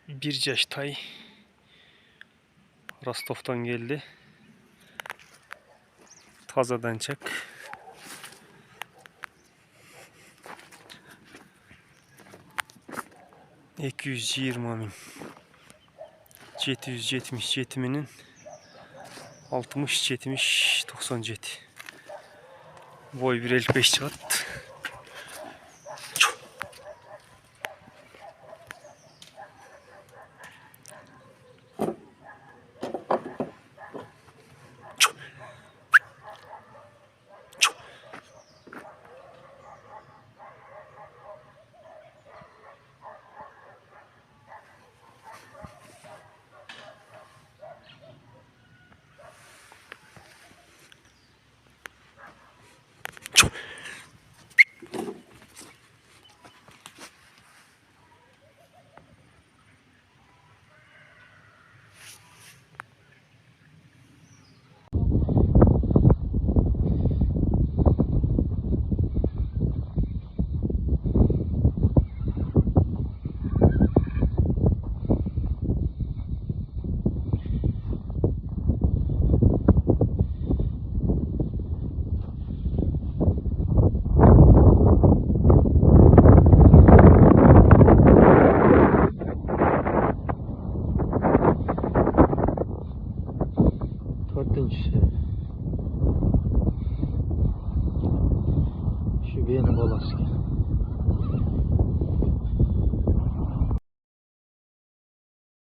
Bir yaş tay. Rostov'dan geldi. Tazadan çek. ...220 bin. 770 jetiminin 60 70 90 jet. Boy 1.55 çat. Şu benim balası.